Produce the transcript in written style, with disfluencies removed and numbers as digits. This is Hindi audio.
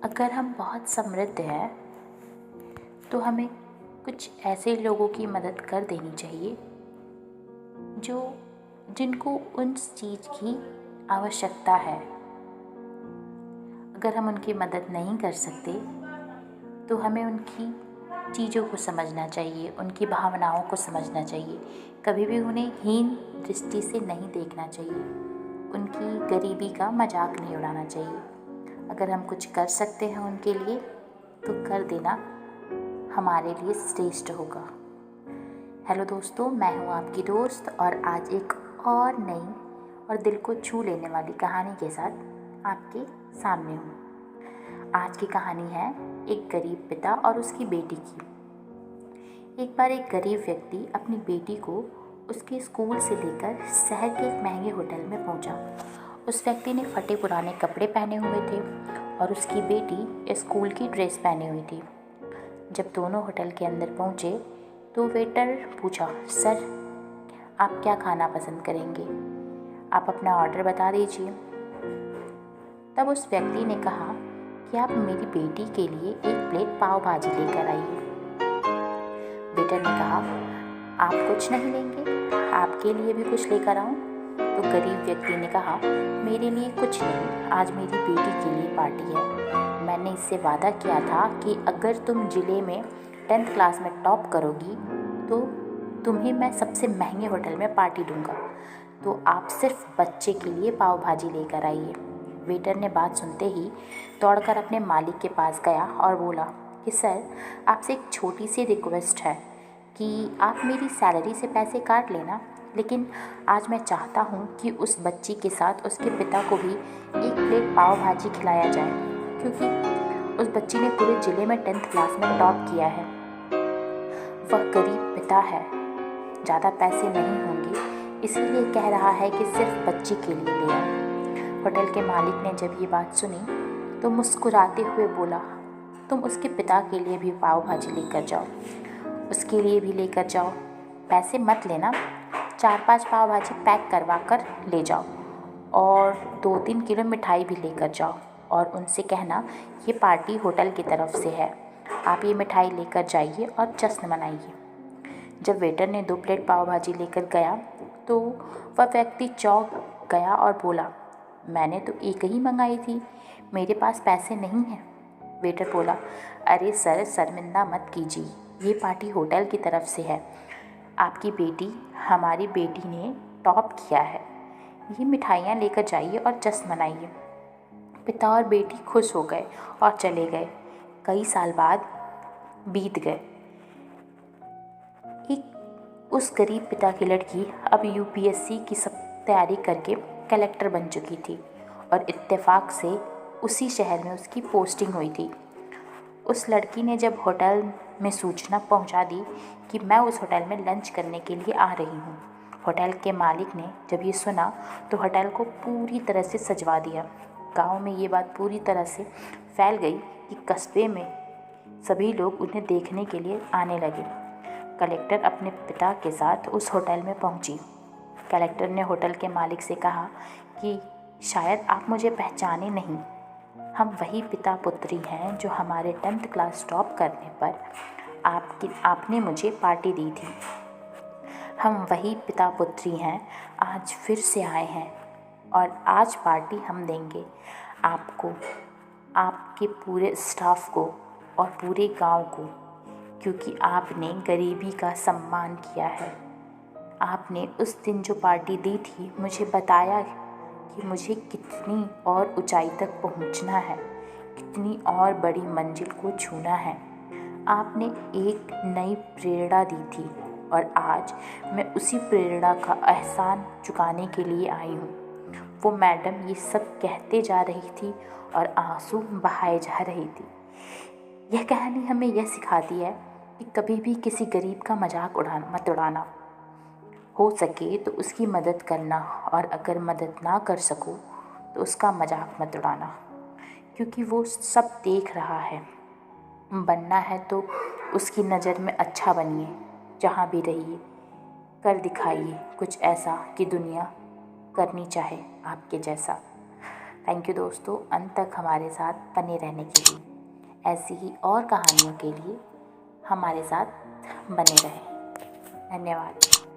अगर हम बहुत समृद्ध हैं तो हमें कुछ ऐसे लोगों की मदद कर देनी चाहिए जिनको उस चीज़ की आवश्यकता है। अगर हम उनकी मदद नहीं कर सकते तो हमें उनकी चीज़ों को समझना चाहिए, उनकी भावनाओं को समझना चाहिए। कभी भी उन्हें हीन दृष्टि से नहीं देखना चाहिए, उनकी गरीबी का मजाक नहीं उड़ाना चाहिए। अगर हम कुछ कर सकते हैं उनके लिए तो कर देना हमारे लिए श्रेष्ठ होगा। हेलो दोस्तों, मैं हूँ आपकी दोस्त और आज एक और नई और दिल को छू लेने वाली कहानी के साथ आपके सामने हूँ। आज की कहानी है एक गरीब पिता और उसकी बेटी की। एक बार एक गरीब व्यक्ति अपनी बेटी को उसके स्कूल से लेकर शहर के एक महंगे होटल में पहुँचा। उस व्यक्ति ने फटे पुराने कपड़े पहने हुए थे और उसकी बेटी स्कूल की ड्रेस पहनी हुई थी। जब दोनों होटल के अंदर पहुँचे तो वेटर पूछा, सर आप क्या खाना पसंद करेंगे? आप अपना ऑर्डर बता दीजिए। तब उस व्यक्ति ने कहा कि आप मेरी बेटी के लिए एक प्लेट पाव भाजी लेकर आइए। वेटर ने कहा, आप कुछ नहीं लेंगे, आपके लिए भी कुछ लेकर आऊं? तो गरीब व्यक्ति ने कहा, मेरे लिए कुछ नहीं, आज मेरी बेटी के लिए पार्टी है। मैंने इससे वादा किया था कि अगर तुम जिले में 10th क्लास में टॉप करोगी तो तुम्हें मैं सबसे महंगे होटल में पार्टी दूंगा, तो आप सिर्फ बच्चे के लिए पाव भाजी लेकर आइए। वेटर ने बात सुनते ही दौड़कर अपने मालिक के पास गया और बोला कि सर, आपसे एक छोटी सी रिक्वेस्ट है कि आप मेरी सैलरी से पैसे काट लेना, लेकिन आज मैं चाहता हूँ कि उस बच्ची के साथ उसके पिता को भी एक प्लेट पाव भाजी खिलाया जाए, क्योंकि उस बच्ची ने पूरे ज़िले में 10th क्लास में टॉप किया है। वह गरीब पिता है, ज़्यादा पैसे नहीं होंगे, इसीलिए कह रहा है कि सिर्फ बच्ची के लिए ले आए। होटल के मालिक ने जब ये बात सुनी तो मुस्कुराते हुए बोला, तुम उसके पिता के लिए भी पाव भाजी लेकर जाओ, उसके लिए भी लेकर जाओ, पैसे मत लेना, 4-5 पाव भाजी पैक करवा कर ले जाओ और 2-3 किलो मिठाई भी लेकर जाओ और उनसे कहना ये पार्टी होटल की तरफ से है, आप ये मिठाई लेकर जाइए और जश्न मनाइए। जब वेटर ने 2 प्लेट पाव भाजी लेकर गया तो वह व्यक्ति चौंक गया और बोला, मैंने तो एक ही मंगाई थी, मेरे पास पैसे नहीं हैं। वेटर बोला, अरे सर, शर्मिंदा मत कीजिए, ये पार्टी होटल की तरफ से है, आपकी बेटी हमारी बेटी ने टॉप किया है, ये मिठाइयाँ लेकर जाइए और जश्न मनाइए। पिता और बेटी खुश हो गए और चले गए। कई साल बाद बीत गए। उस गरीब पिता की लड़की अब यूपीएससी की सब तैयारी करके कलेक्टर बन चुकी थी और इत्तेफाक से उसी शहर में उसकी पोस्टिंग हुई थी। उस लड़की ने जब होटल में सूचना पहुंचा दी कि मैं उस होटल में लंच करने के लिए आ रही हूं, होटल के मालिक ने जब ये सुना तो होटल को पूरी तरह से सजवा दिया। गांव में ये बात पूरी तरह से फैल गई कि कस्बे में सभी लोग उन्हें देखने के लिए आने लगे। कलेक्टर अपने पिता के साथ उस होटल में पहुंची। कलेक्टर ने होटल के मालिक से कहा कि शायद आप मुझे पहचाने नहीं, हम वही पिता पुत्री हैं जो हमारे 10th क्लास टॉप करने पर आपने मुझे पार्टी दी थी। हम वही पिता पुत्री हैं, आज फिर से आए हैं और आज पार्टी हम देंगे आपको, आपके पूरे स्टाफ को और पूरे गांव को, क्योंकि आपने गरीबी का सम्मान किया है। आपने उस दिन जो पार्टी दी थी मुझे बताया कि मुझे कितनी और ऊंचाई तक पहुंचना है, कितनी और बड़ी मंजिल को छूना है। आपने एक नई प्रेरणा दी थी और आज मैं उसी प्रेरणा का एहसान चुकाने के लिए आई हूँ। वो मैडम ये सब कहते जा रही थी और आंसू बहाए जा रही थी। यह कहानी हमें यह सिखाती है कि कभी भी किसी गरीब का मजाक मत उड़ाना, हो सके तो उसकी मदद करना और अगर मदद ना कर सको तो उसका मजाक मत उड़ाना, क्योंकि वो सब देख रहा है। बनना है तो उसकी नज़र में अच्छा बनिए, जहाँ भी रहिए, कर दिखाइए कुछ ऐसा कि दुनिया करनी चाहे आपके जैसा। थैंक यू दोस्तों, अंत तक हमारे साथ बने रहने के लिए। ऐसी ही और कहानियों के लिए हमारे साथ बने रहें। धन्यवाद।